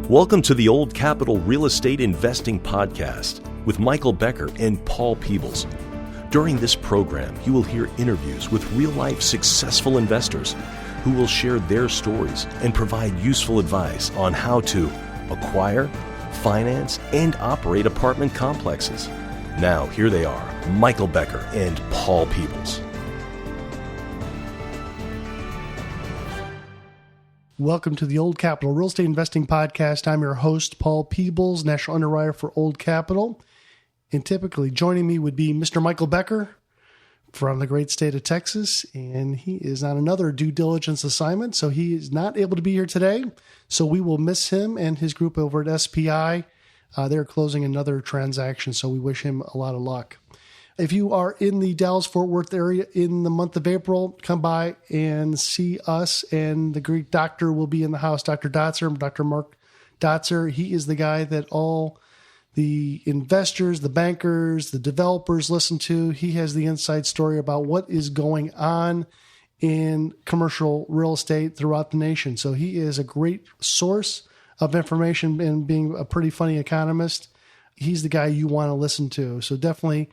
Welcome to the Old Capital Real Estate Investing Podcast with Michael Becker and Paul Peebles. During this program, you will hear interviews with real-life successful investors who will share their stories and provide useful advice on how to acquire, finance, and operate apartment complexes. Now, here they are, Michael Becker and Paul Peebles. Welcome to the Old Capital Real Estate Investing Podcast. I'm your host, Paul Peebles, National Underwriter for Old Capital. And typically joining me would be Mr. Michael Becker from the great state of Texas. And he is on another due diligence assignment, so he is not able to be here today. So we will miss him and his group over at SPI. They're closing another transaction, so we wish him a lot of luck. If you are in the Dallas-Fort Worth area in the month of April, come by and see us. And the Greek doctor will be in the house, Dr. Dotzer, Dr. Mark Dotzer. He is the guy that all the investors, the bankers, the developers listen to. He has the inside story about what is going on in commercial real estate throughout the nation. So he is a great source of information, and being a pretty funny economist, he's the guy you want to listen to. So definitely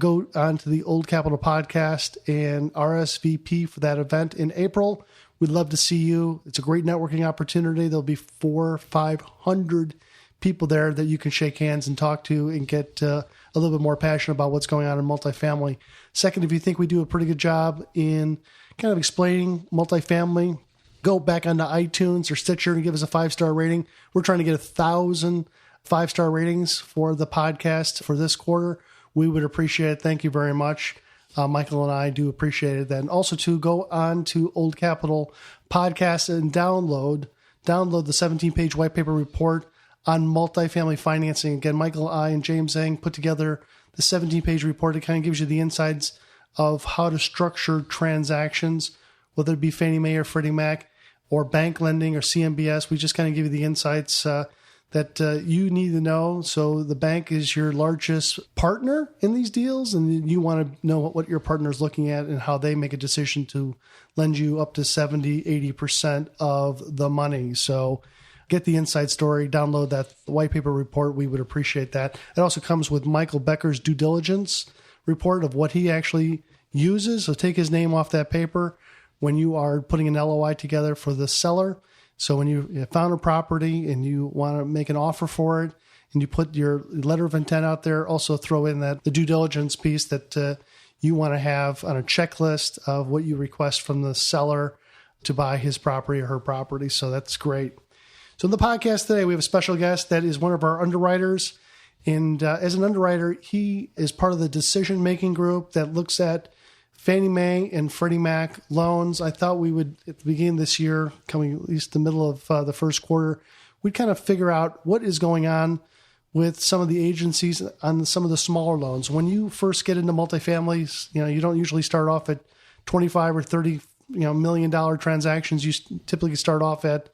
go on to the Old Capital Podcast and RSVP for that event in April. We'd love to see you. It's a great networking opportunity. There'll be 400 or 500 people there that you can shake hands and talk to and get a little bit more passionate about what's going on in multifamily. Second, if you think we do a pretty good job in kind of explaining multifamily, go back onto iTunes or Stitcher and give us a 5-star rating. We're trying to get 1,000 5-star ratings for the podcast for this quarter. We would appreciate it. Thank you very much. Michael and I do appreciate it. And also to go on to Old Capital Podcast and download the 17-page white paper report on multifamily financing. Again, Michael, I, and James Zhang put together the 17-page report. It kind of gives you the insights of how to structure transactions, whether it be Fannie Mae or Freddie Mac or bank lending or CMBS. We just kind of give you the insights that you need to know. So the bank is your largest partner in these deals, and you want to know what your partner is looking at and how they make a decision to lend you up to 70, 80% of the money. So get the inside story, download that white paper report. We would appreciate that. It also comes with Michael Becker's due diligence report of what he actually uses. So take his name off that paper when you are putting an LOI together for the seller. So when you found a property and you want to make an offer for it and you put your letter of intent out there, also throw in the due diligence piece that you want to have on a checklist of what you request from the seller to buy his property or her property. So that's great. So in the podcast today, we have a special guest that is one of our underwriters. And as an underwriter, he is part of the decision-making group that looks at Fannie Mae and Freddie Mac loans. I thought we would, at the beginning of this year, coming at least the middle of the first quarter, we'd kind of figure out what is going on with some of the agencies on some of the smaller loans. When you first get into multifamilies, you don't usually start off at 25 or 30 $1 million transactions. You typically start off at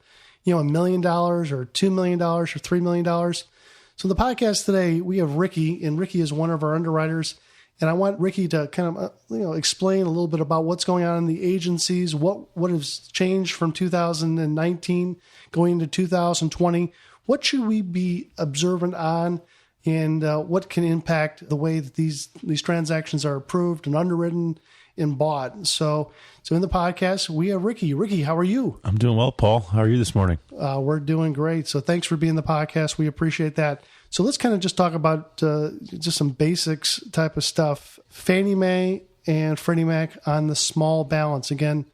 $1 million or $2 million or $3 million. So in the podcast today, we have Ricky, and Ricky is one of our underwriters. And I want Ricky to kind of, explain a little bit about what's going on in the agencies, what has changed from 2019 going into 2020. What should we be observant on, and what can impact the way that these transactions are approved and underwritten and bought? So in the podcast, we have Ricky. Ricky, how are you? I'm doing well, Paul. How are you this morning? We're doing great. So thanks for being on the podcast. We appreciate that. So let's kind of just talk about just some basics type of stuff. Fannie Mae and Freddie Mac on the small balance. Again,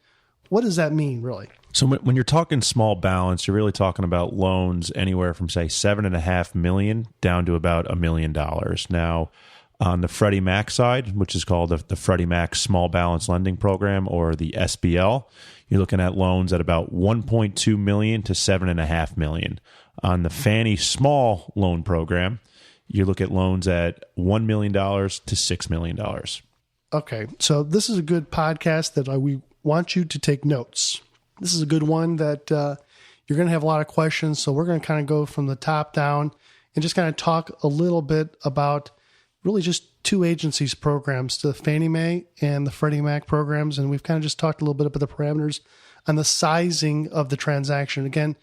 what does that mean, really? So when you're talking small balance, you're really talking about loans anywhere from, say, $7.5 million down to about $1 million. Now, on the Freddie Mac side, which is called the Freddie Mac Small Balance Lending Program, or the SBL, you're looking at loans at about $1.2 million to $7.5 million. On the Fannie Small Loan Program, you look at loans at $1 million to $6 million. Okay, so this is a good podcast that we want you to take notes. This is a good one that you're going to have a lot of questions, so we're going to kind of go from the top down and just kind of talk a little bit about really just two agencies programs, the Fannie Mae and the Freddie Mac programs, and we've kind of just talked a little bit about the parameters on the sizing of the transaction. Again,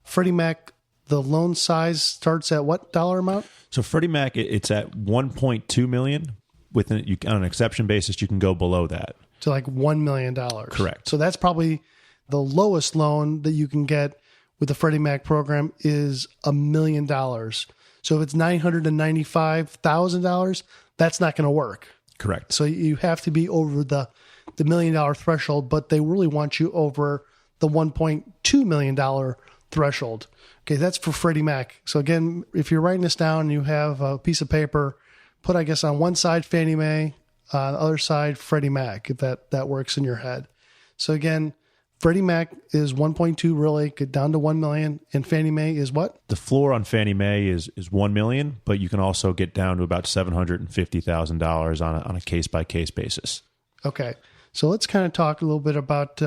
Freddie Mac the loan size starts at what dollar amount? So Freddie Mac, it's at 1.2 million. On an exception basis, you can go below that. To like $1 million. Correct. So that's probably the lowest loan that you can get with the Freddie Mac program is $1 million. So if it's $995,000, that's not going to work. Correct. So you have to be over the $1 million threshold, but they really want you over the $1.2 million threshold. Okay, that's for Freddie Mac. So again, if you're writing this down, you have a piece of paper, put, I guess, on one side Fannie Mae, on the other side Freddie Mac, if that works in your head. So again, Freddie Mac is 1.2 really, get down to 1 million, and Fannie Mae is what? The floor on Fannie Mae is 1 million, but you can also get down to about $750,000 on a case by case basis. Okay, so let's kind of talk a little bit about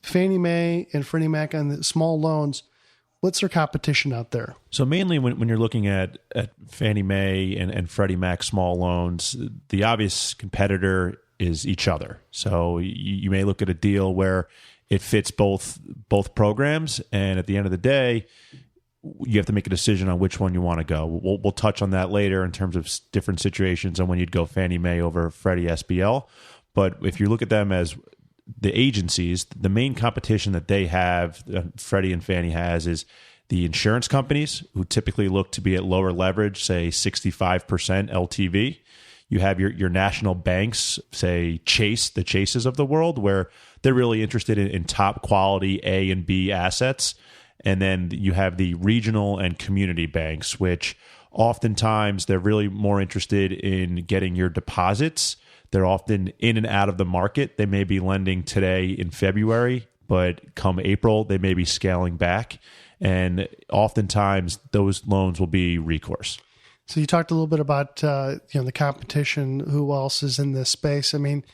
Fannie Mae and Freddie Mac on the small loans. What's their competition out there? So mainly when you're looking at Fannie Mae and Freddie Mac small loans, the obvious competitor is each other. So you may look at a deal where it fits both programs, and at the end of the day, you have to make a decision on which one you want to go. We'll touch on that later in terms of different situations and when you'd go Fannie Mae over Freddie SBL. But if you look at them as the agencies, the main competition that they have, Freddie and Fannie has, is the insurance companies, who typically look to be at lower leverage, say 65% LTV. You have your national banks, say Chase, the Chases of the world, where they're really interested in top quality A and B assets. And then you have the regional and community banks, which oftentimes they're really more interested in getting your deposits. They're often in and out of the market. They may be lending today in February, but come April, they may be scaling back. And oftentimes those loans will be recourse. So you talked a little bit about the competition, who else is in this space. I mean,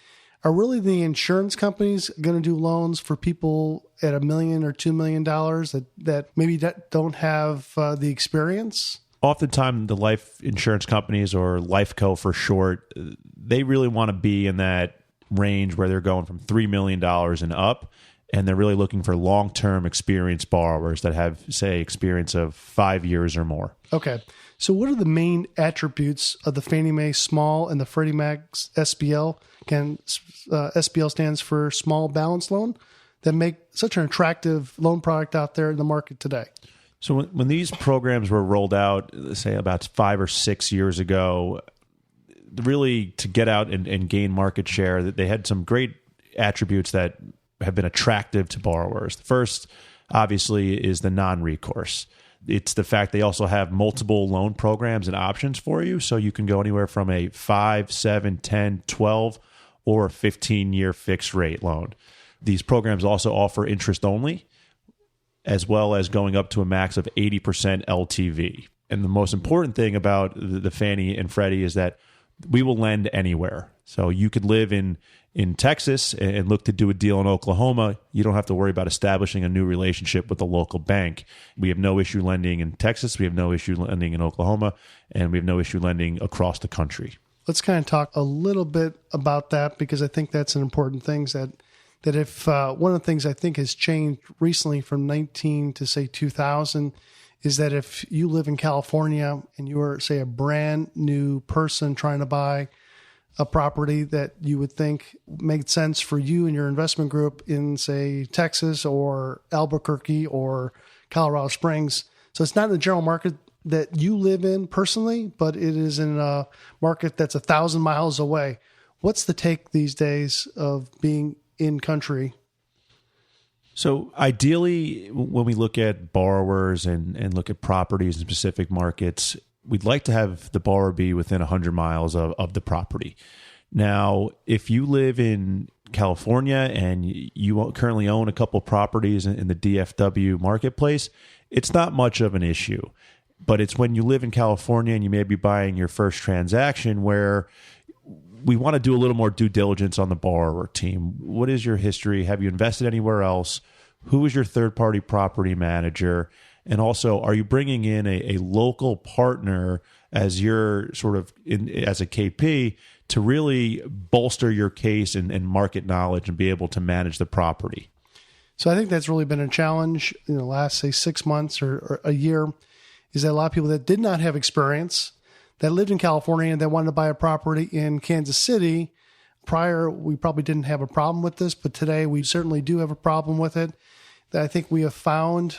are really the insurance companies going to do loans for people at $1 million or $2 million that maybe don't have the experience? Oftentimes the life insurance companies, or Lifeco for short, they really want to be in that range where they're going from $3 million and up, and they're really looking for long-term experienced borrowers that have, say, experience of 5 years or more. Okay. So what are the main attributes of the Fannie Mae small and the Freddie Mac SBL? SBL stands for small balance loan, that make such an attractive loan product out there in the market today. So when these programs were rolled out, say about 5 or 6 years ago, really to get out and gain market share, that they had some great attributes that have been attractive to borrowers. The first, obviously, is the non-recourse. It's the fact they also have multiple loan programs and options for you. So you can go anywhere from a 5, 7, 10, 12, or a 15-year fixed rate loan. These programs also offer interest only, as well as going up to a max of 80% LTV. And the most important thing about the Fannie and Freddie is that we will lend anywhere. So you could live in Texas and look to do a deal in Oklahoma. You don't have to worry about establishing a new relationship with a local bank. We have no issue lending in Texas. We have no issue lending in Oklahoma. And we have no issue lending across the country. Let's kind of talk a little bit about that, because I think that's an important thing, that if one of the things I think has changed recently from 19 to say 2000 is that if you live in California and you are, say, a brand new person trying to buy a property that you would think made sense for you and your investment group in, say, Texas or Albuquerque or Colorado Springs. So it's not in the general market that you live in personally, but it is in a market that's 1,000 miles away. What's the take these days of being in country? So ideally, when we look at borrowers and look at properties in specific markets, we'd like to have the borrower be within 100 miles of the property. Now, if you live in California and you currently own a couple properties in the DFW marketplace, it's not much of an issue. But it's when you live in California and you may be buying your first transaction where we want to do a little more due diligence on the borrower team. What is your history? Have you invested anywhere else? Who is your third-party property manager? And also, are you bringing in a local partner as your sort of as a KP to really bolster your case and market knowledge and be able to manage the property? So I think that's really been a challenge in the last, say, 6 months or a year, is that a lot of people that did not have experience, that lived in California and that wanted to buy a property in Kansas City. Prior, we probably didn't have a problem with this, but today we certainly do have a problem with it. That I think we have found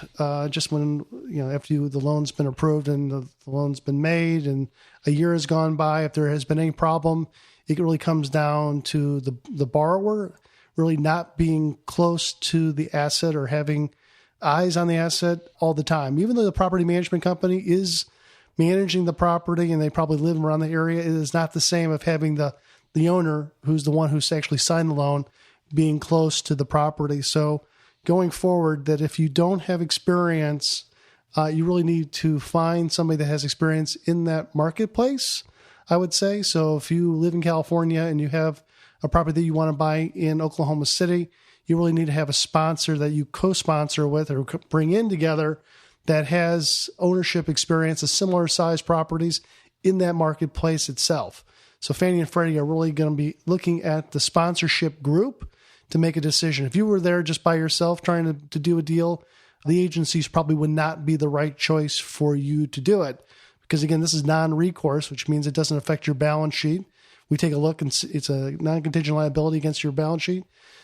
just when, after the loan's been approved and the loan's been made and a year has gone by, if there has been any problem, it really comes down to the borrower really not being close to the asset or having eyes on the asset all the time. Even though the property management company is managing the property and they probably live around the area, it is not the same of having the owner, who's the one who's actually signed the loan, being close to the property. So going forward, that if you don't have experience, you really need to find somebody that has experience in that marketplace, I would say. So if you live in California and you have a property that you want to buy in Oklahoma City, you really need to have a sponsor that you co-sponsor with or bring in together that has ownership experience of similar size properties in that marketplace itself. So Fannie and Freddie are really going to be looking at the sponsorship group to make a decision. If you were there just by yourself trying to do a deal, the agencies probably would not be the right choice for you to do it. Because again, this is non-recourse, which means it doesn't affect your balance sheet. We take a look and it's a non-contingent liability against your balance sheet.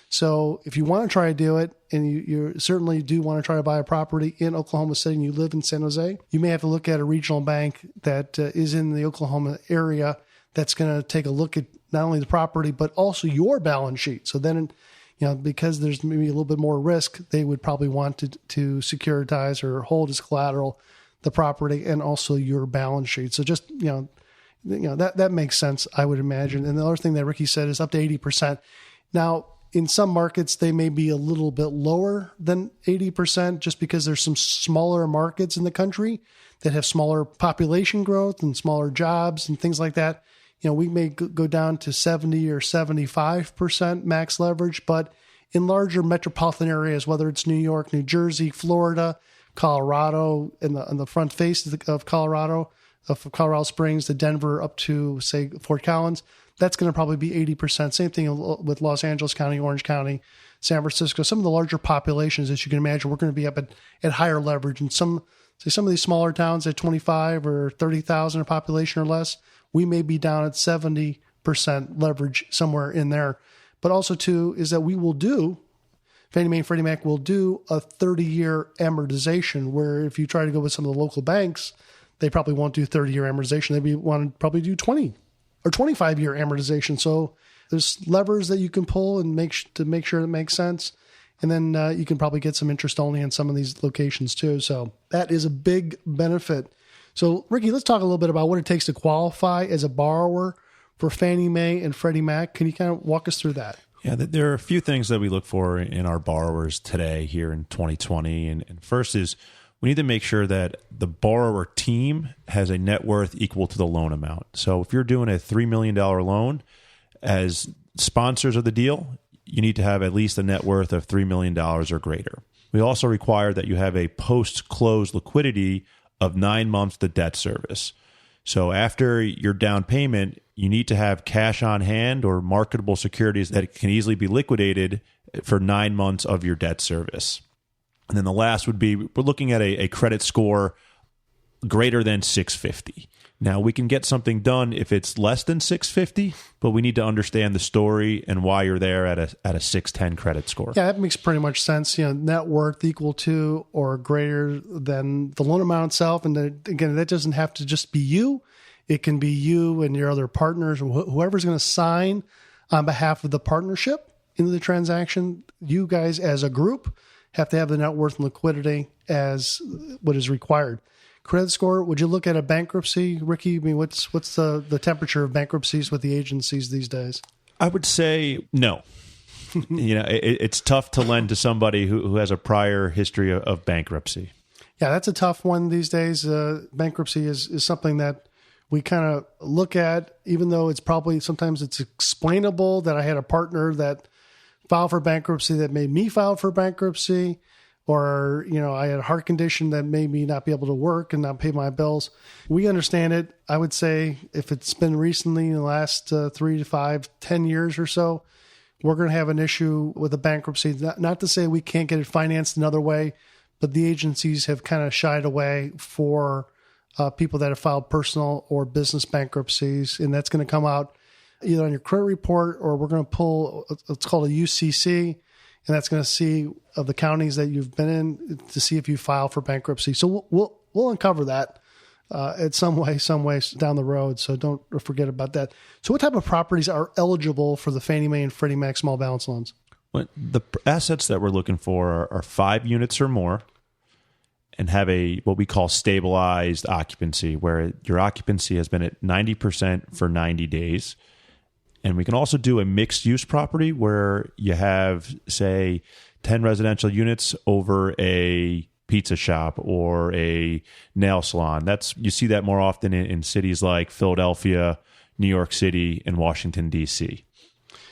So if you want to try to do it, and you certainly do want to try to buy a property in Oklahoma City and you live in San Jose, you may have to look at a regional bank that is in the Oklahoma area that's going to take a look at not only the property, but also your balance sheet. So then, because there's maybe a little bit more risk, they would probably want to securitize or hold as collateral the property and also your balance sheet. So just, that makes sense, I would imagine. And the other thing that Ricky said is up to 80%. Now, in some markets, they may be a little bit lower than 80% just because there's some smaller markets in the country that have smaller population growth and smaller jobs and things like that. We may go down to 70 or 75% max leverage, but in larger metropolitan areas, whether it's New York, New Jersey, Florida, Colorado, on the front face of Colorado, of Colorado Springs to Denver up to, say, Fort Collins, that's going to probably be 80%. Same thing with Los Angeles County, Orange County, San Francisco. Some of the larger populations, as you can imagine, we're going to be up at higher leverage. And some of these smaller towns at 25 or 30,000 population or less, we may be down at 70% leverage somewhere in there. But also, too, is that we will do, Fannie Mae and Freddie Mac will do a 30-year amortization, where if you try to go with some of the local banks, they probably won't do 30-year amortization. They want to probably do 20 or 25-year amortization. So there's levers that you can pull and make sure it makes sense. And then you can probably get some interest only in some of these locations too. So that is a big benefit. So Ricky, let's talk a little bit about what it takes to qualify as a borrower for Fannie Mae and Freddie Mac. Can you kind of walk us through that? Yeah, there are a few things that we look for in our borrowers today here in 2020. And first is we need to make sure that the borrower team has a net worth equal to the loan amount. So if you're doing a $3 million loan, as sponsors of the deal, you need to have at least a net worth of $3 million or greater. We also require that you have a post-close liquidity of 9 months to debt service. So after your down payment, you need to have cash on hand or marketable securities that can easily be liquidated for 9 months of your debt service. And then the last would be, we're looking at a credit score greater than 650. Now, we can get something done if it's less than 650, but we need to understand the story and why you're there at a 610 credit score. Yeah, that makes pretty much sense. Net worth equal to or greater than the loan amount itself. And again, that doesn't have to just be you. It can be you and your other partners, or whoever's going to sign on behalf of the partnership into the transaction. You guys as a group have to have the net worth and liquidity as what is required. Credit score, would you look at a bankruptcy, Ricky? I mean, what's the temperature of bankruptcies with the agencies these days? I would say no. It's tough to lend to somebody who has a prior history of bankruptcy. Yeah, that's a tough one these days. Bankruptcy is something that we kind of look at, even though it's probably sometimes it's explainable that I had a partner that filed for bankruptcy that made me file for bankruptcy. Or, I had a heart condition that made me not be able to work and not pay my bills. We understand it. I would say if it's been recently in the last 3 to 5, 10 years or so, we're going to have an issue with a bankruptcy. Not to say we can't get it financed another way, but the agencies have kind of shied away for people that have filed personal or business bankruptcies. And that's going to come out either on your credit report, or we're going to pull, it's called a UCC, and that's going to see of the counties that you've been in to see if you file for bankruptcy. So we'll uncover that at some way down the road. So don't forget about that. So what type of properties are eligible for the Fannie Mae and Freddie Mac small balance loans? Well, the assets that we're looking for are 5 units or more and have what we call stabilized occupancy, where your occupancy has been at 90% for 90 days. And we can also do a mixed use property where you have, say, 10 residential units over a pizza shop or a nail salon. You see that more often in cities like Philadelphia, New York City, and Washington, D.C.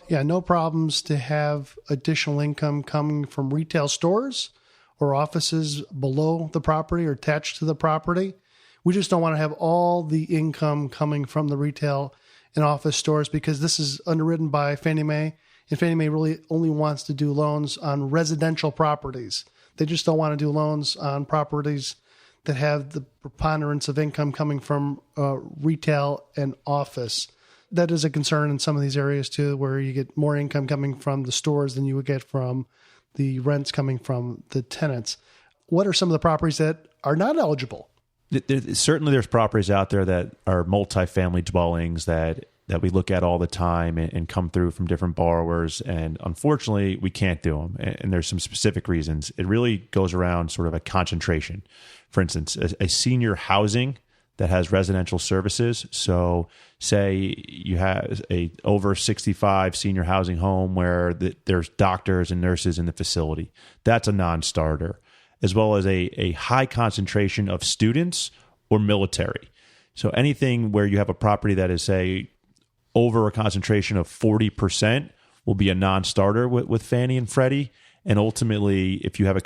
Yeah, no problems to have additional income coming from retail stores or offices below the property or attached to the property. We just don't want to have all the income coming from the retail and office stores, because this is underwritten by Fannie Mae, and Fannie Mae really only wants to do loans on residential properties. They just don't want to do loans on properties that have the preponderance of income coming from retail and office. That is a concern in some of these areas too, where you get more income coming from the stores than you would get from the rents coming from the tenants. What are some of the properties that are not eligible? Certainly there's properties out there that are multifamily dwellings that we look at all the time and come through from different borrowers. And unfortunately, we can't do them. And there's some specific reasons. It really goes around sort of a concentration. For instance, a senior housing that has residential services. So say you have a over 65 senior housing home where there's doctors and nurses in the facility. That's a non-starter, as well as a high concentration of students or military. So anything where you have a property that is, say, over a concentration of 40% will be a non-starter with Fannie and Freddie. And ultimately, if you have a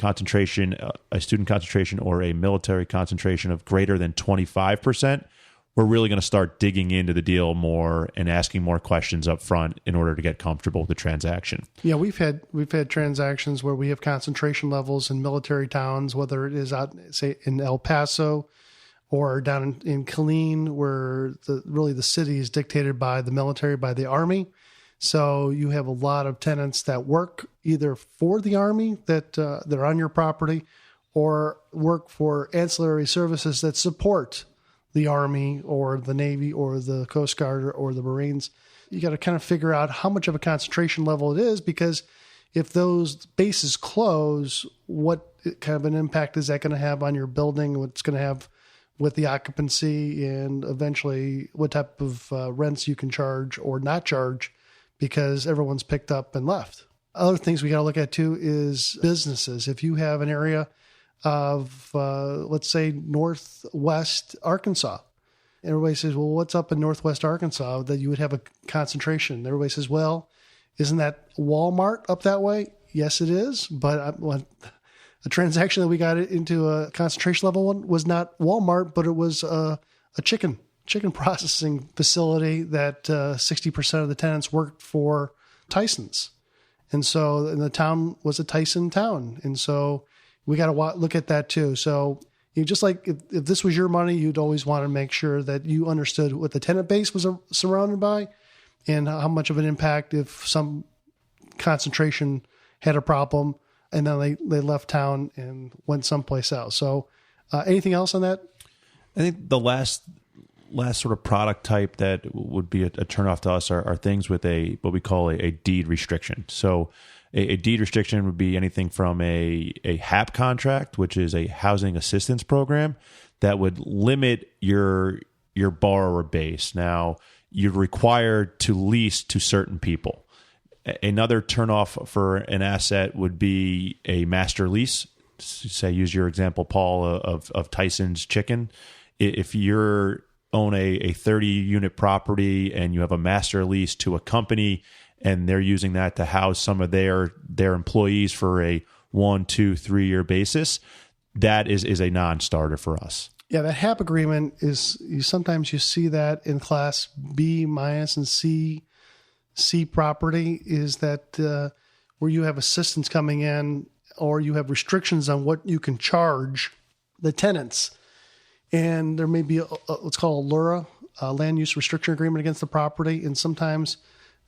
student concentration or a military concentration of greater than 25%, we're really going to start digging into the deal more and asking more questions up front in order to get comfortable with the transaction. Yeah, we've had transactions where we have concentration levels in military towns, whether it is out, say, in El Paso or down in Killeen, where the city is dictated by the military, by the Army. So you have a lot of tenants that work either for the Army that they're on your property, or work for ancillary services that support the Army or the Navy or the Coast Guard or the Marines. You got to kind of figure out how much of a concentration level it is, because if those bases close, what kind of an impact is that going to have on your building? What's going to have with the occupancy, and eventually what type of rents you can charge or not charge, because everyone's picked up and left. Other things we got to look at too is businesses. If you have an area of, let's say, Northwest Arkansas, everybody says, well, what's up in Northwest Arkansas that you would have a concentration? Everybody says, well, isn't that Walmart up that way? Yes, it is. But a transaction that we got into a concentration level one was not Walmart, but it was a chicken processing facility that 60% of the tenants worked for Tyson's. And the town was a Tyson town. And so we got to look at that too. So just like if this was your money, you'd always want to make sure that you understood what the tenant base was surrounded by and how much of an impact if some concentration had a problem and then they left town and went someplace else. So anything else on that? I think the last sort of product type that would be a turnoff to us are things with what we call a deed restriction. So a deed restriction would be anything from a HAP contract, which is a housing assistance program, that would limit your borrower base. Now, you're required to lease to certain people. Another turnoff for an asset would be a master lease. Say, use your example, Paul, of Tyson's Chicken. If you own a 30-unit property and you have a master lease to a company and they're using that to house some of their employees for a 1, 2, 3 year basis, that is a non-starter for us. Yeah, that HAP agreement is, sometimes you see that in Class B minus and C C property is that where you have assistance coming in or you have restrictions on what you can charge the tenants. And there may be what's called a LURA, land use restriction agreement against the property. And sometimes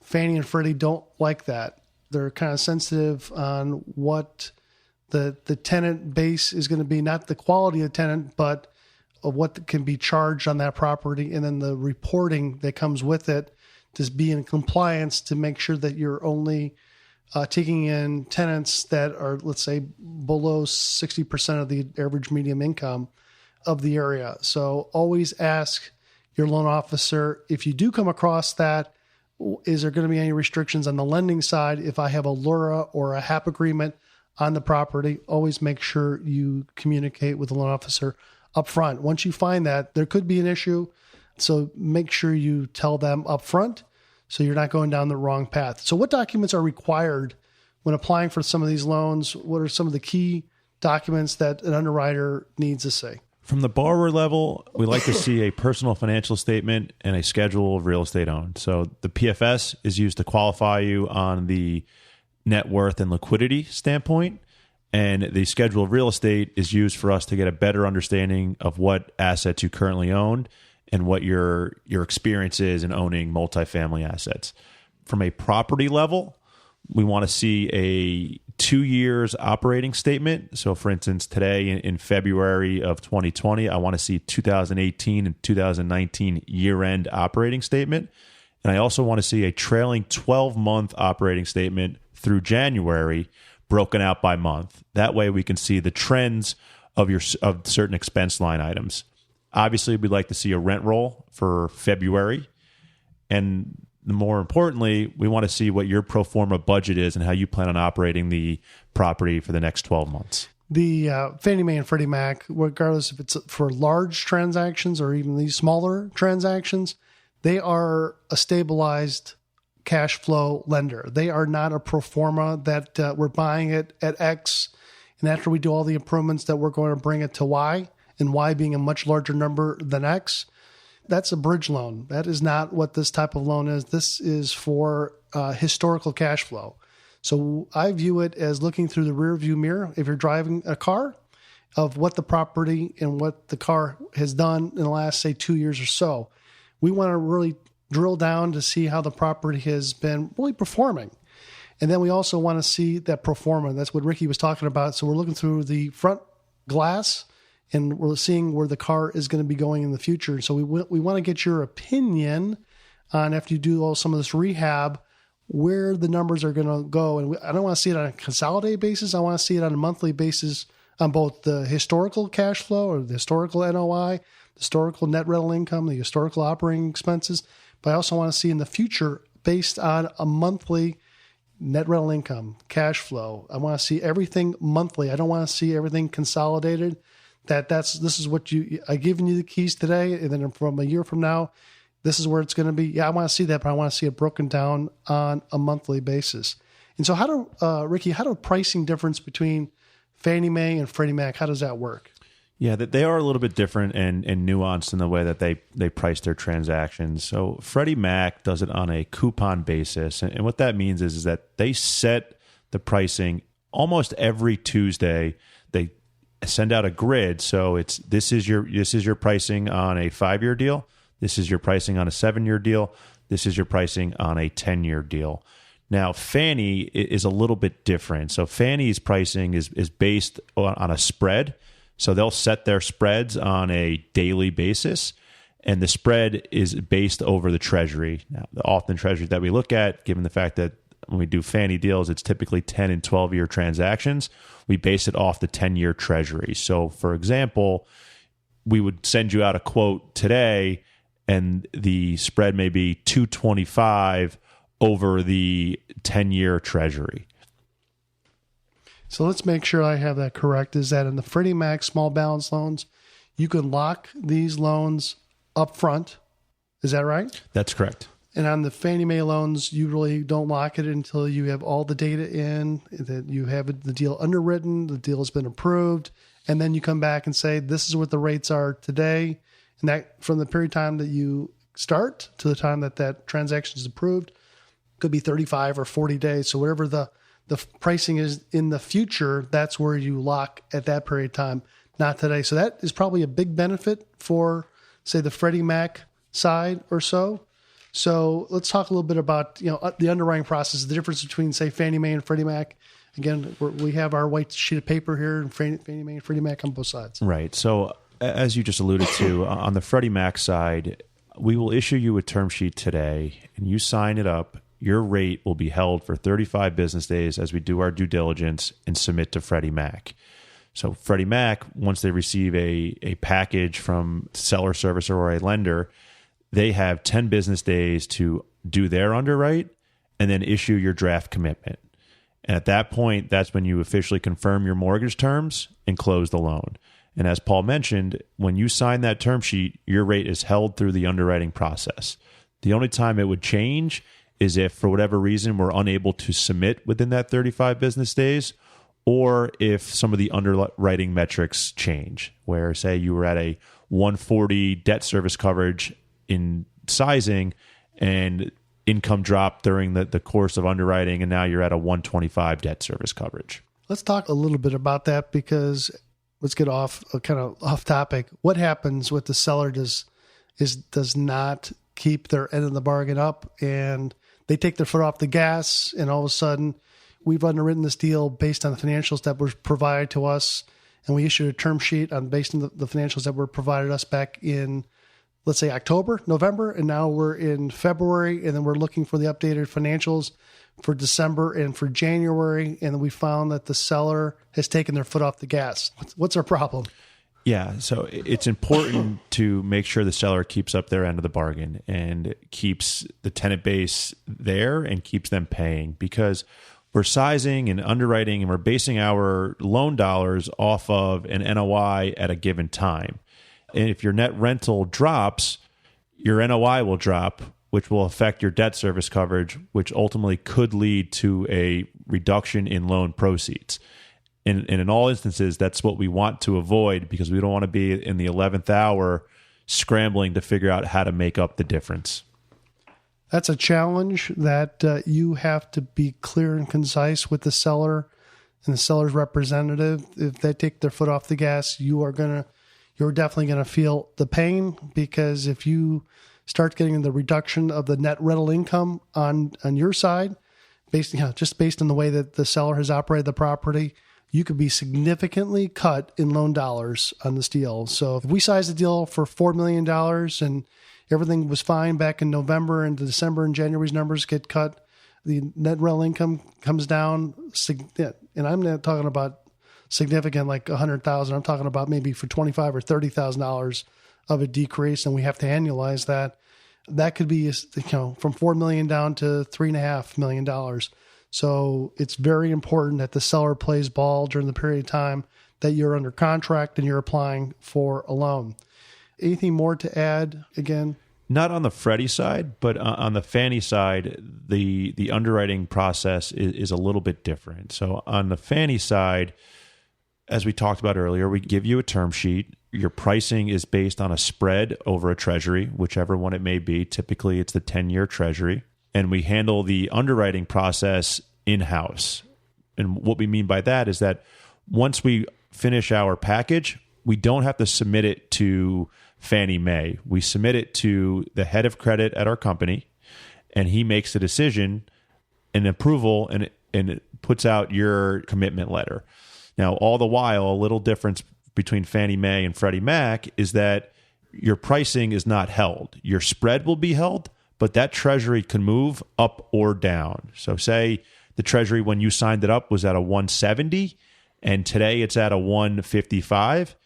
Fannie and Freddie don't like that. They're kind of sensitive on what the tenant base is going to be, not the quality of the tenant, but of what can be charged on that property. And then the reporting that comes with it to be in compliance to make sure that you're only taking in tenants that are, let's say, below 60% of the average median income of the area. So always ask your loan officer, if you do come across that, is there going to be any restrictions on the lending side? If I have a LURA or a HAP agreement on the property, always make sure you communicate with the loan officer up front. Once you find that, there could be an issue. So make sure you tell them up front so you're not going down the wrong path. So what documents are required when applying for some of these loans? What are some of the key documents that an underwriter needs to see? From the borrower level, we like to see a personal financial statement and a schedule of real estate owned. So the PFS is used to qualify you on the net worth and liquidity standpoint. And the schedule of real estate is used for us to get a better understanding of what assets you currently own and what your experience is in owning multifamily assets. From a property level, we want to see a 2 years operating statement. So for instance, today in February of 2020, I want to see 2018 and 2019 year-end operating statement. And I also want to see a trailing 12-month operating statement through January broken out by month. That way we can see the trends of certain expense line items. Obviously, we'd like to see a rent roll for February. And more importantly, we want to see what your pro forma budget is and how you plan on operating the property for the next 12 months. The Fannie Mae and Freddie Mac, regardless if it's for large transactions or even these smaller transactions, they are a stabilized cash flow lender. They are not a pro forma that we're buying it at X, and after we do all the improvements that we're going to bring it to Y, and Y being a much larger number than X. That's a bridge loan. That is not what this type of loan is. This is for historical cash flow. So I view it as looking through the rear view mirror, if you're driving a car, of what the property and what the car has done in the last, say, 2 years or so. We want to really drill down to see how the property has been really performing. And then we also want to see that pro forma. That's what Ricky was talking about. So we're looking through the front glass and we're seeing where the car is going to be going in the future. So we want to get your opinion on, after you do some of this rehab, where the numbers are going to go. And I don't want to see it on a consolidated basis. I want to see it on a monthly basis on both the historical cash flow or the historical NOI, the historical net rental income, the historical operating expenses. But I also want to see in the future based on a monthly net rental income, cash flow. I want to see everything monthly. I don't want to see everything consolidated. This is what I've given you the keys today, and then from a year from now, this is where it's going to be. Yeah, I want to see that, but I want to see it broken down on a monthly basis. And so Ricky, how do pricing difference between Fannie Mae and Freddie Mac, how does that work? Yeah, they are a little bit different and nuanced in the way that they price their transactions. So Freddie Mac does it on a coupon basis. And what that means is that they set the pricing almost every Tuesday. They send out a grid. So this is your pricing on a 5-year deal. This is your pricing on a 7-year deal. This is your pricing on a 10-year deal. Now, Fannie is a little bit different. So Fannie's pricing is based on a spread. So they'll set their spreads on a daily basis, and the spread is based over the Treasury. Now, often Treasury that we look at, given the fact that when we do Fannie deals, it's typically 10 and 12-year transactions. We base it off the 10-year Treasury. So, for example, we would send you out a quote today, and the spread may be 225 over the 10-year Treasury. So let's make sure I have that correct. Is that in the Freddie Mac small balance loans, you can lock these loans up front? Is that right? That's correct. And on the Fannie Mae loans, you really don't lock it until you have all the data in, that you have the deal underwritten, the deal has been approved, and then you come back and say, this is what the rates are today. And that from the period of time that you start to the time that transaction is approved, could be 35 or 40 days. So whatever the pricing is in the future, that's where you lock at that period of time, not today. So that is probably a big benefit for, say, the Freddie Mac side or so. So let's talk a little bit about, the underwriting process, the difference between, say, Fannie Mae and Freddie Mac. Again, we have our white sheet of paper here, and Fannie Mae and Freddie Mac on both sides. Right. So as you just alluded to, on the Freddie Mac side, we will issue you a term sheet today, and you sign it up. Your rate will be held for 35 business days as we do our due diligence and submit to Freddie Mac. So Freddie Mac, once they receive a package from seller, servicer, or a lender, they have 10 business days to do their underwrite and then issue your draft commitment. And at that point, that's when you officially confirm your mortgage terms and close the loan. And as Paul mentioned, when you sign that term sheet, your rate is held through the underwriting process. The only time it would change is if, for whatever reason, we're unable to submit within that 35 business days, or if some of the underwriting metrics change, where, say, you were at a 140 debt service coverage in sizing and income dropped during the course of underwriting, and now you're at a 125 debt service coverage. Let's talk a little bit about that, because let's get off topic. What happens with the seller does not keep their end of the bargain up, and they take their foot off the gas, and all of a sudden we've underwritten this deal based on the financials that were provided to us, and we issued a term sheet based on the financials that were provided us back in, let's say, October, November, and now we're in February, and then we're looking for the updated financials for December and for January, and we found that the seller has taken their foot off the gas. What's our problem? Yeah, so it's important to make sure the seller keeps up their end of the bargain and keeps the tenant base there and keeps them paying, because we're sizing and underwriting and we're basing our loan dollars off of an NOI at a given time. And if your net rental drops, your NOI will drop, which will affect your debt service coverage, which ultimately could lead to a reduction in loan proceeds. And in all instances, that's what we want to avoid, because we don't want to be in the 11th hour scrambling to figure out how to make up the difference. That's a challenge that you have to be clear and concise with the seller and the seller's representative. If they take their foot off the gas, you're definitely going to feel the pain, because if you start getting the reduction of the net rental income on your side, based on the way that the seller has operated the property, you could be significantly cut in loan dollars on this deal. So if we sized the deal for $4 million and everything was fine back in November, and December and January's numbers get cut, the net rental income comes down. And I'm not talking about significant, like $100,000. I'm talking about maybe for $25,000 or $30,000 of a decrease, and we have to annualize that. That could be, from $4 million down to $3.5 million. So it's very important that the seller plays ball during the period of time that you're under contract and you're applying for a loan. Anything more to add again? Not on the Freddie side, but on the Fannie side, the underwriting process is a little bit different. So on the Fannie side, as we talked about earlier, we give you a term sheet. Your pricing is based on a spread over a treasury, whichever one it may be. Typically, it's the 10-year treasury. And we handle the underwriting process in-house. And what we mean by that is that once we finish our package, we don't have to submit it to Fannie Mae. We submit it to the head of credit at our company, and he makes the decision and approval, and it puts out your commitment letter. Now, all the while, a little difference between Fannie Mae and Freddie Mac is that your pricing is not held. Your spread will be held, but that treasury can move up or down. So say the treasury, when you signed it up, was at a 170, and today it's at a 155,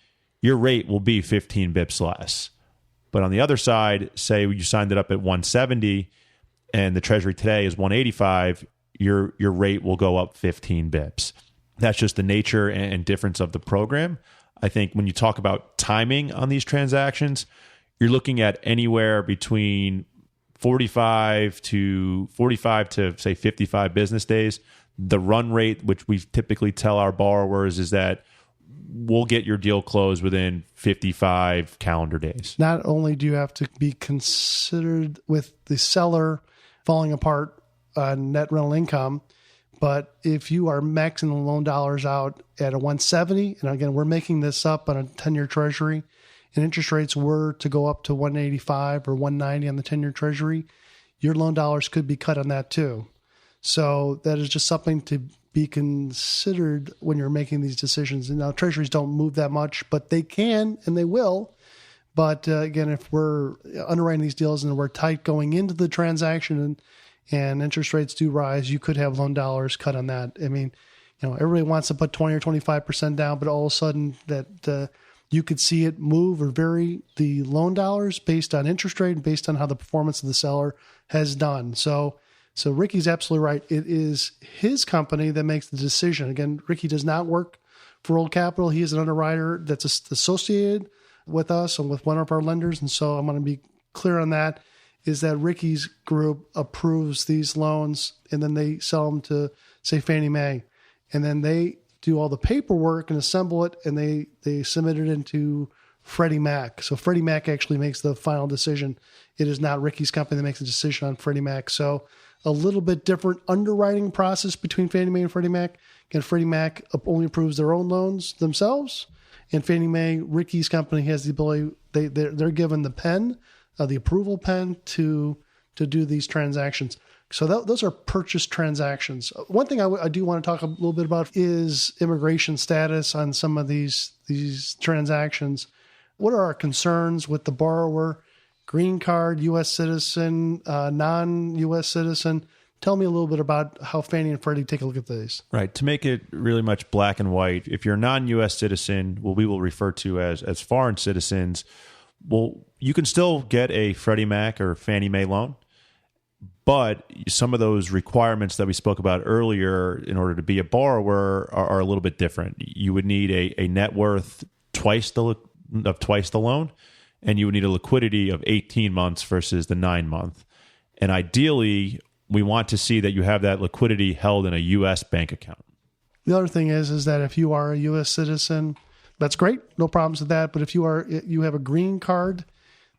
your rate will be 15 bips less. But on the other side, say you signed it up at 170 and the treasury today is 185, your rate will go up 15 bips. That's just the nature and difference of the program. I think when you talk about timing on these transactions, you're looking at anywhere between 45 to say 55 business days. The run rate, which we typically tell our borrowers, is that we'll get your deal closed within 55 calendar days. Not only do you have to be considered with the seller falling apart on net rental income. But if you are maxing the loan dollars out at a 170, and again, we're making this up on a 10-year treasury, and interest rates were to go up to 185 or 190 on the 10-year treasury, your loan dollars could be cut on that too. So that is just something to be considered when you're making these decisions. And now treasuries don't move that much, but they can and they will. But again, if we're underwriting these deals and we're tight going into the transaction and interest rates do rise, you could have loan dollars cut on that. I mean, everybody wants to put 20 or 25% down, but all of a sudden that you could see it move or vary the loan dollars based on interest rate and based on how the performance of the seller has done. So Ricky's absolutely right. It is his company that makes the decision. Again, Ricky does not work for Old Capital. He is an underwriter that's associated with us and with one of our lenders. And so I'm going to be clear on that, is that Ricky's group approves these loans and then they sell them to, say, Fannie Mae. And then they do all the paperwork and assemble it, and they submit it into Freddie Mac. So Freddie Mac actually makes the final decision. It is not Ricky's company that makes the decision on Freddie Mac. So a little bit different underwriting process between Fannie Mae and Freddie Mac. Again, Freddie Mac only approves their own loans themselves, and Fannie Mae, Ricky's company, has the ability, they're given the pen, the approval pen to do these transactions. So those are purchase transactions. One thing I do want to talk a little bit about is immigration status on some of these transactions. What are our concerns with the borrower? Green card, U.S. citizen, non-U.S. citizen. Tell me a little bit about how Fannie and Freddie take a look at these. Right. To make it really much black and white, if you're a non-U.S. citizen, what we will refer to as foreign citizens, well, you can still get a Freddie Mac or Fannie Mae loan. But some of those requirements that we spoke about earlier in order to be a borrower are a little bit different. You would need a net worth twice the loan, and you would need a liquidity of 18 months versus the 9-month. And ideally, we want to see that you have that liquidity held in a U.S. bank account. The other thing is that if you are a U.S. citizen, that's great, no problems with that. But if you have a green card,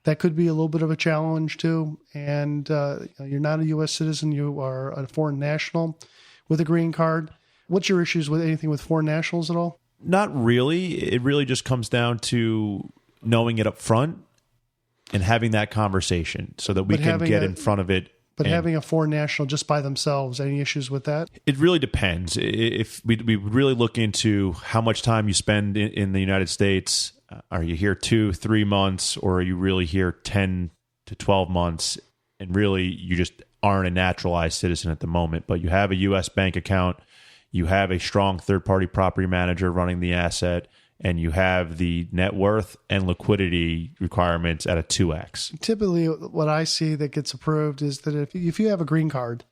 that could be a little bit of a challenge too. And you're not a U.S. citizen, you are a foreign national with a green card. What's your issues with anything with foreign nationals at all? Not really. It really just comes down to knowing it up front and having that conversation so that we can get in front of it. But having a foreign national just by themselves, any issues with that? It really depends. If we really look into how much time you spend in the United States, are you here 2-3 months, or are you really here 10 to 12 months, and really you just aren't a naturalized citizen at the moment, but you have a U.S. bank account, you have a strong third-party property manager running the asset, and you have the net worth and liquidity requirements at a 2x. Typically, what I see that gets approved is that if you have a green card,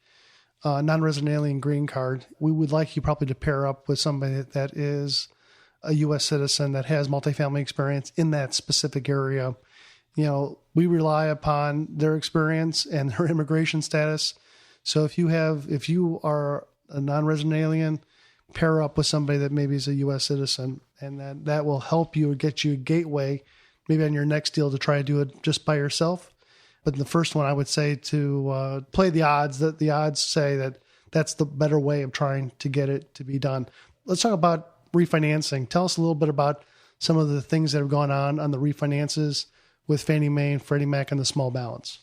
non-resident alien green card, we would like you probably to pair up with somebody that is a U.S. citizen that has multifamily experience in that specific area. We rely upon their experience and their immigration status. So if you are a non-resident alien, pair up with somebody that maybe is a U.S. citizen, and that will help you get you a gateway maybe on your next deal to try to do it just by yourself. But in the first one, I would say to play the odds. That the odds say that that's the better way of trying to get it to be done. Let's talk about refinancing. Tell us a little bit about some of the things that have gone on the refinances with Fannie Mae and Freddie Mac and the small balance.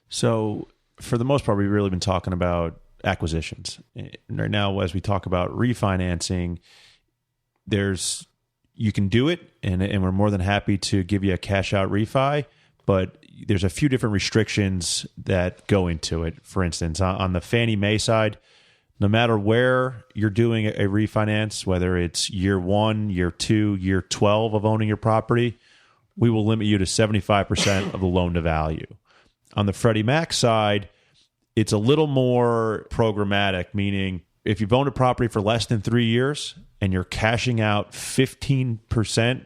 So for the most part, we've really been talking about acquisitions. Right now, as we talk about refinancing, you can do it, and we're more than happy to give you a cash out refi, but there's a few different restrictions that go into it. For instance, on the Fannie Mae side, no matter where you're doing a refinance, whether it's year 1, year 2, year 12 of owning your property, we will limit you to 75% of the loan to value. On the Freddie Mac side, it's a little more programmatic, meaning if you've owned a property for less than 3 years and you're cashing out 15%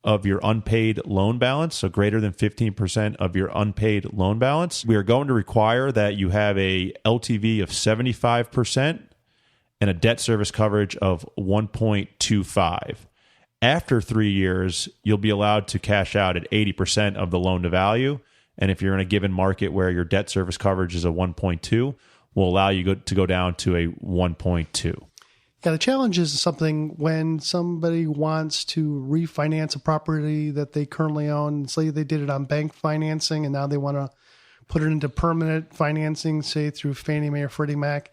of your unpaid loan balance, so greater than 15% of your unpaid loan balance, we are going to require that you have a LTV of 75% and a debt service coverage of 1.25. After 3 years, you'll be allowed to cash out at 80% of the loan to value. And if you're in a given market where your debt service coverage is a 1.2, will allow you to go down to a 1.2. Yeah, the challenge is something when somebody wants to refinance a property that they currently own. Say they did it on bank financing and now they want to put it into permanent financing, say through Fannie Mae or Freddie Mac.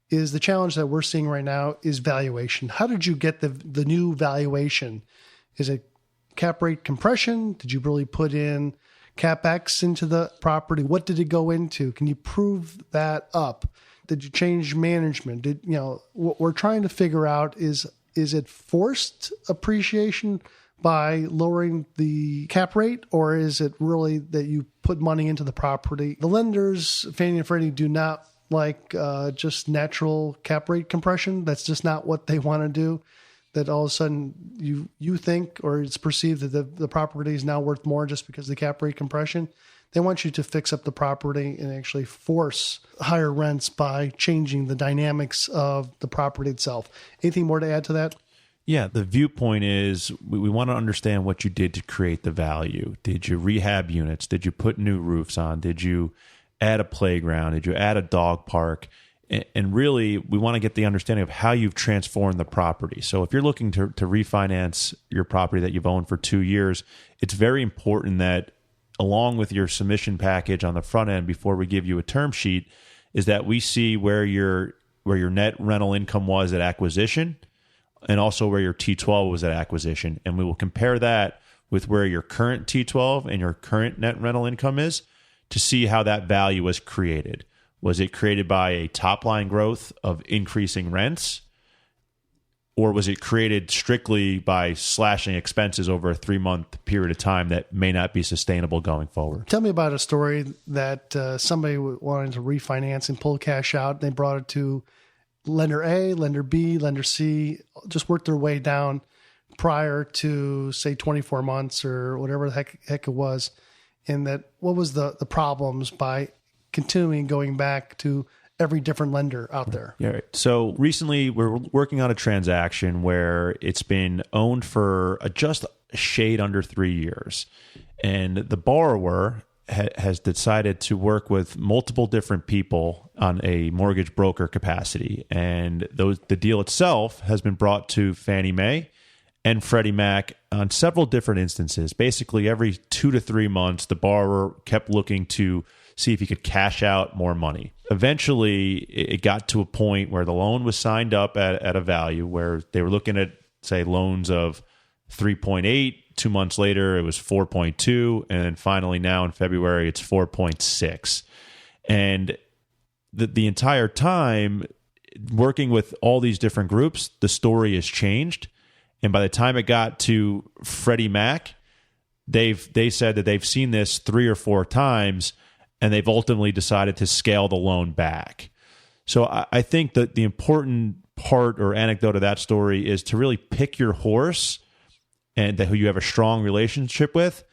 Is the challenge that we're seeing right now is valuation. How did you get the new valuation? Is it cap rate compression? Did you really put in CapEx into the property? What did it go into? Can you prove that up? Did you change management? What we're trying to figure out is it forced appreciation by lowering the cap rate, or is it really that you put money into the property? The lenders, Fannie and Freddie, do not like just natural cap rate compression. That's just not what they want to do. That all of a sudden you think, or it's perceived that the property is now worth more just because of the cap rate compression. They want you to fix up the property and actually force higher rents by changing the dynamics of the property itself. Anything more to add to that? Yeah, the viewpoint is we want to understand what you did to create the value. Did you rehab units? Did you put new roofs on? Did you add a playground? Did you add a dog park? And really, we want to get the understanding of how you've transformed the property. So if you're looking to refinance your property that you've owned for 2 years, it's very important that along with your submission package on the front end before we give you a term sheet, is that we see where your net rental income was at acquisition and also where your T12 was at acquisition. And we will compare that with where your current T12 and your current net rental income is to see how that value was created. Was it created by a top-line growth of increasing rents? Or was it created strictly by slashing expenses over a 3-month period of time that may not be sustainable going forward? Tell me about a story that somebody wanted to refinance and pull cash out. They brought it to lender A, lender B, lender C, just worked their way down prior to, say, 24 months or whatever the heck it was. And that what was the problems by continuing going back to every different lender out there? Yeah, right. So recently we're working on a transaction where it's been owned for just a shade under 3 years. And the borrower has decided to work with multiple different people on a mortgage broker capacity. And the deal itself has been brought to Fannie Mae and Freddie Mac on several different instances. Basically, every 2 to 3 months, the borrower kept looking to see if he could cash out more money. Eventually, it got to a point where the loan was signed up at a value where they were looking at, say, loans of 3.8. 2 months later, it was 4.2. And then finally now in February, it's 4.6. And the entire time, working with all these different groups, the story has changed. And by the time it got to Freddie Mac, they said that they've seen this 3 or 4 times, and they've ultimately decided to scale the loan back. So I think that the important part or anecdote of that story is to really pick your horse and who you have a strong relationship with,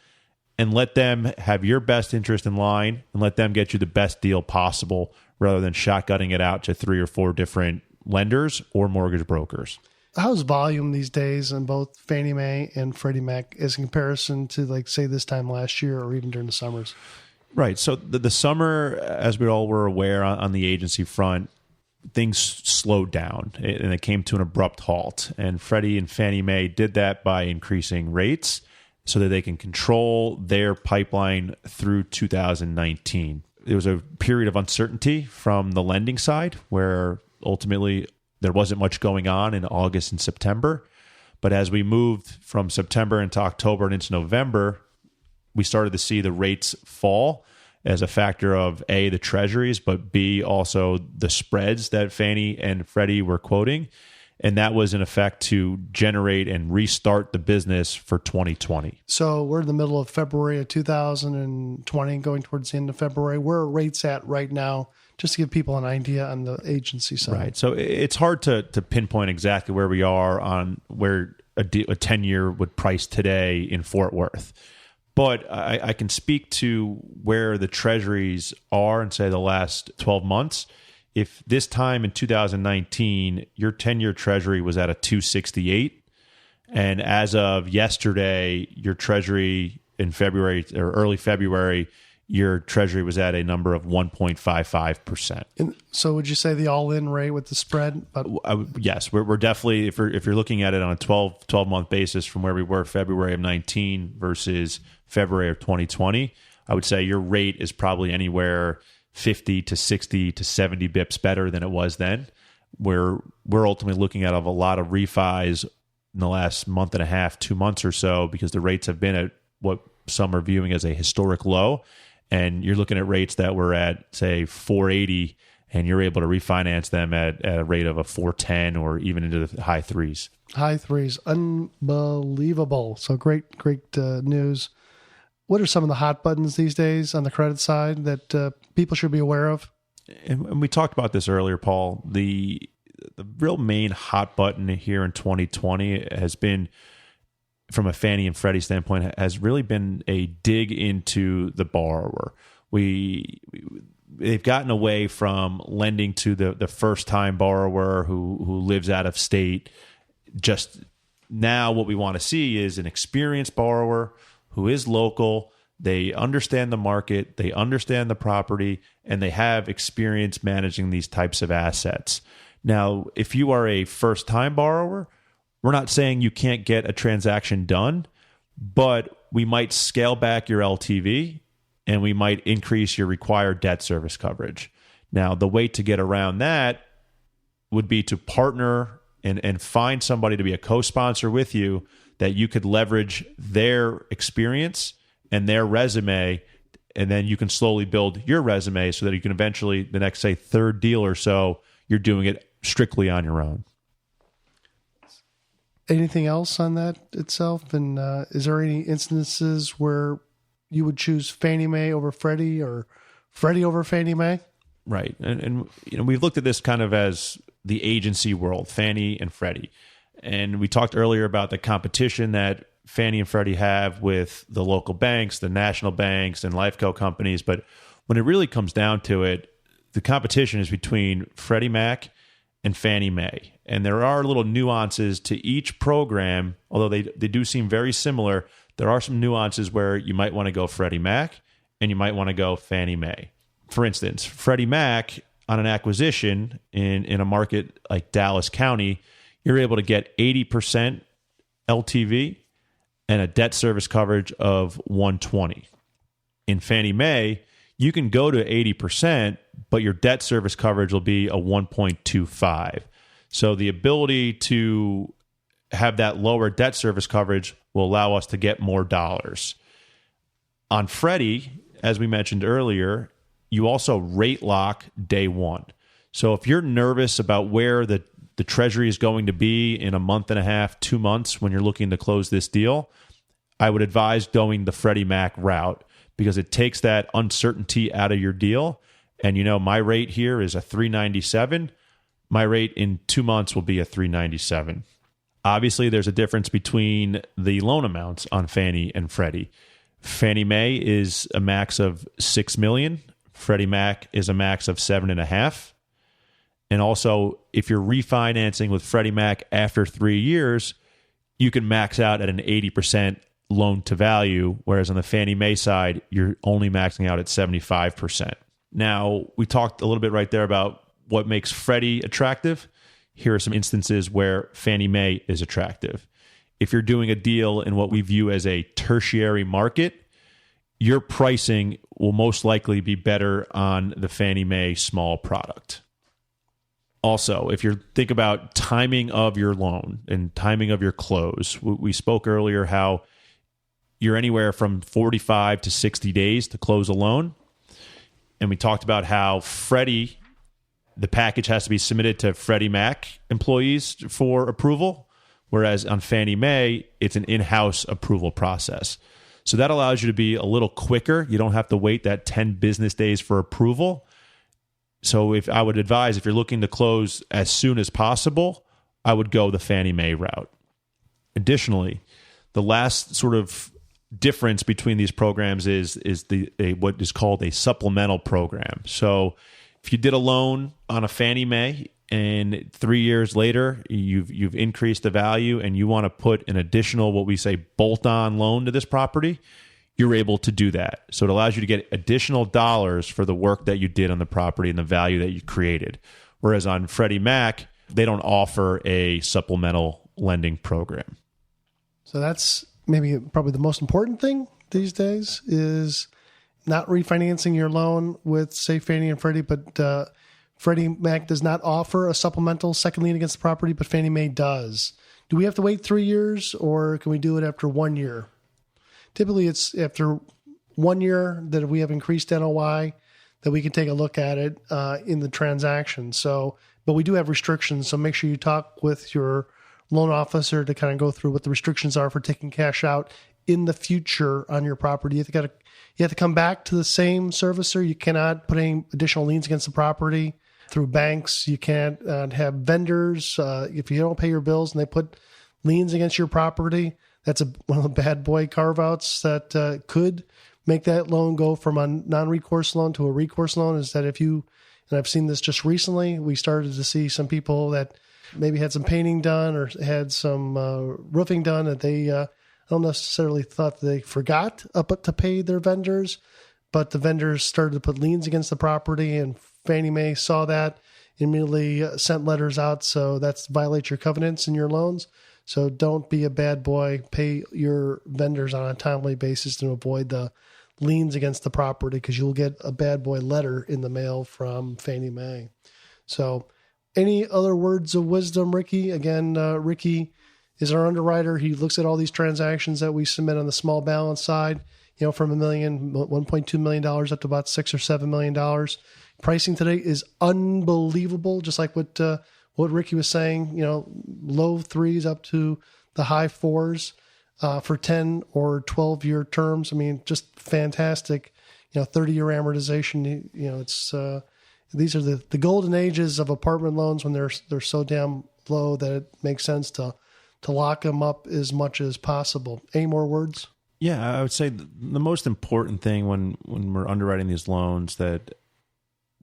and let them have your best interest in line and let them get you the best deal possible rather than shotgunning it out to 3 or 4 different lenders or mortgage brokers. How's volume these days in both Fannie Mae and Freddie Mac as in comparison to, like, say, this time last year or even during the summers? Right. So the summer, as we all were aware on the agency front, things slowed down and it came to an abrupt halt. And Freddie and Fannie Mae did that by increasing rates so that they can control their pipeline through 2019. There was a period of uncertainty from the lending side where ultimately there wasn't much going on in August and September. But as we moved from September into October and into November, we started to see the rates fall as a factor of A, the treasuries, but B, also the spreads that Fannie and Freddie were quoting. And that was in effect to generate and restart the business for 2020. So we're in the middle of February of 2020, going towards the end of February. Where are rates at right now? Just to give people an idea on the agency side. Right. So it's hard to pinpoint exactly where we are on where a 10-year would price today in Fort Worth. But I can speak to where the treasuries are in, say, the last 12 months. If this time in 2019, your 10-year treasury was at a 268, and as of yesterday, your treasury in February or early February, your treasury was at a number of 1.55%. And so would you say the all-in rate with the spread? Yes, we're definitely, if you're looking at it on a 12-month basis from where we were February of 19 versus February of 2020, I would say your rate is probably anywhere 50 to 60 to 70 bips better than it was then. We're ultimately looking at a lot of refis in the last month and a half, 2 months or so, because the rates have been at what some are viewing as a historic low. And you're looking at rates that were at, say, 480, and you're able to refinance them at a rate of a 410 or even into the high threes. High threes. Unbelievable. So great news. What are some of the hot buttons these days on the credit side that people should be aware of? And we talked about this earlier, Paul. The real main hot button here in 2020 has been, from a Fannie and Freddie standpoint, has really been a dig into the borrower. They've gotten away from lending to the first-time borrower who lives out of state. Just now what we want to see is an experienced borrower who is local. They understand the market, they understand the property, and they have experience managing these types of assets. Now, if you are a first-time borrower, we're not saying you can't get a transaction done, but we might scale back your LTV and we might increase your required debt service coverage. Now, the way to get around that would be to partner and find somebody to be a co-sponsor with you that you could leverage their experience and their resume, and then you can slowly build your resume so that you can eventually, the next, say, third deal or so, you're doing it strictly on your own. Anything else on that itself? And is there any instances where you would choose Fannie Mae over Freddie or Freddie over Fannie Mae? Right. And we've looked at this kind of as the agency world, Fannie and Freddie. And we talked earlier about the competition that Fannie and Freddie have with the local banks, the national banks, and life co companies. But when it really comes down to it, the competition is between Freddie Mac and Fannie Mae. And there are little nuances to each program, although they do seem very similar. There are some nuances where you might want to go Freddie Mac and you might want to go Fannie Mae. For instance, Freddie Mac on an acquisition in a market like Dallas County, you're able to get 80% LTV and a debt service coverage of 120. In Fannie Mae, you can go to 80%, but your debt service coverage will be a 1.25. So the ability to have that lower debt service coverage will allow us to get more dollars. On Freddie, as we mentioned earlier, you also rate lock day one. So if you're nervous about where the treasury is going to be in a month and a half, 2 months when you're looking to close this deal, I would advise going the Freddie Mac route because it takes that uncertainty out of your deal. And my rate here is a 397. My rate in 2 months will be a 397. Obviously, there's a difference between the loan amounts on Fannie and Freddie. Fannie Mae is a max of $6 million. Freddie Mac is a max of $7.5 million. And also, if you're refinancing with Freddie Mac after 3 years, you can max out at an 80% loan to value, whereas on the Fannie Mae side, you're only maxing out at 75%. Now, we talked a little bit right there about what makes Freddie attractive. Here are some instances where Fannie Mae is attractive. If you're doing a deal in what we view as a tertiary market, your pricing will most likely be better on the Fannie Mae small product. Also, if you think about timing of your loan and timing of your close, we spoke earlier how you're anywhere from 45 to 60 days to close a loan. And we talked about how Freddie, the package has to be submitted to Freddie Mac employees for approval, whereas on Fannie Mae, it's an in-house approval process. So that allows you to be a little quicker. You don't have to wait that 10 business days for approval. So if I would advise, if you're looking to close as soon as possible, I would go the Fannie Mae route. Additionally, the last sort of difference between these programs is what is called a supplemental program. So if you did a loan on a Fannie Mae and 3 years later you've increased the value and you want to put an additional, what we say, bolt-on loan to this property, you're able to do that. So it allows you to get additional dollars for the work that you did on the property and the value that you created. Whereas on Freddie Mac, they don't offer a supplemental lending program. So that's probably the most important thing these days is not refinancing your loan with, say, Fannie and Freddie, but Freddie Mac does not offer a supplemental second lien against the property, but Fannie Mae does. Do we have to wait 3 years, or can we do it after 1 year? Typically, it's after 1 year that if we have increased NOI, that we can take a look at it in the transaction. So, but we do have restrictions, so make sure you talk with your loan officer to kind of go through what the restrictions are for taking cash out in the future on your property. You have to come back to the same servicer. You cannot put any additional liens against the property through banks. You can't have vendors. If you don't pay your bills and they put liens against your property, that's one of the bad boy carve-outs that could make that loan go from a non-recourse loan to a recourse loan. Is that and I've seen this just recently, we started to see some people that maybe had some painting done or had some roofing done that they don't necessarily thought they forgot to pay their vendors, but the vendors started to put liens against the property, and Fannie Mae saw that, immediately sent letters out. So that's violates your covenants in your loans. So don't be a bad boy. Pay your vendors on a timely basis to avoid the liens against the property, because you'll get a bad boy letter in the mail from Fannie Mae. So any other words of wisdom, Ricky? Again, Ricky is our underwriter. He looks at all these transactions that we submit on the small balance side, from $1.2 million up to about $6 or $7 million. Pricing today is unbelievable, just like what Ricky was saying, low threes up to the high fours for 10 or 12-year terms. I mean, just fantastic, 30-year amortization. It's these are the golden ages of apartment loans when they're so damn low that it makes sense to lock them up as much as possible. Any more words? Yeah, I would say the most important thing when we're underwriting these loans that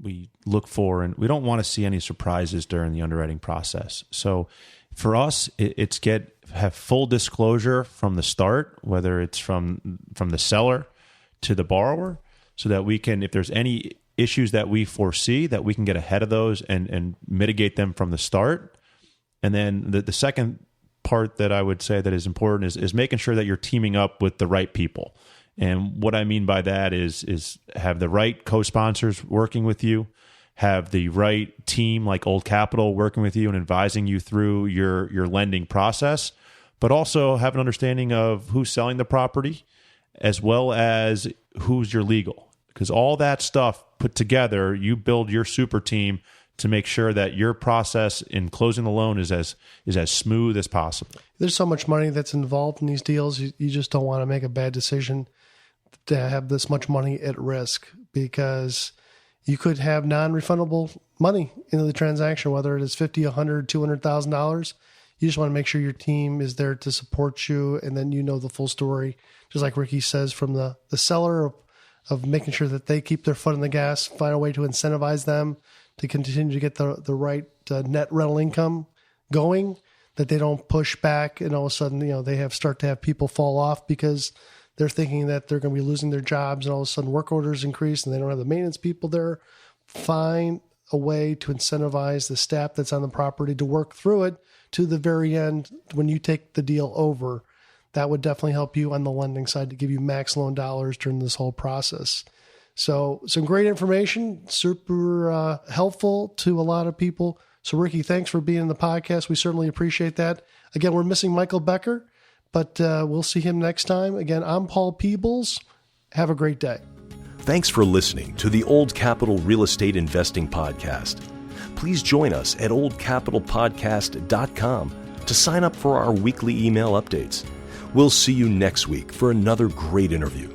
we look for, and we don't want to see any surprises during the underwriting process. So for us, it's have full disclosure from the start, whether it's from the seller to the borrower, so that we can, if there's any issues that we foresee, that we can get ahead of those and mitigate them from the start. And then the second part that I would say that is important is making sure that you're teaming up with the right people. And what I mean by that is have the right co-sponsors working with you, have the right team like Old Capital working with you and advising you through your lending process, but also have an understanding of who's selling the property as well as who's your legal. Because all that stuff put together, you build your super team to make sure that your process in closing the loan is as smooth as possible. There's so much money that's involved in these deals. You just don't want to make a bad decision to have this much money at risk, because you could have non-refundable money into the transaction, whether it is $50, $100, $200,000. You just want to make sure your team is there to support you, and then the full story, just like Ricky says, from the seller of making sure that they keep their foot on the gas, find a way to incentivize them to continue to get the right net rental income going, that they don't push back and all of a sudden, they start to have people fall off because they're thinking that they're going to be losing their jobs, and all of a sudden work orders increase and they don't have the maintenance people there. Find a way to incentivize the staff that's on the property to work through it to the very end when you take the deal over. That would definitely help you on the lending side to give you max loan dollars during this whole process. So some great information, super helpful to a lot of people. So Ricky, thanks for being in the podcast. We certainly appreciate that. Again, we're missing Michael Becker, but we'll see him next time. Again, I'm Paul Peebles. Have a great day. Thanks for listening to the Old Capital Real Estate Investing Podcast. Please join us at oldcapitalpodcast.com to sign up for our weekly email updates. We'll see you next week for another great interview.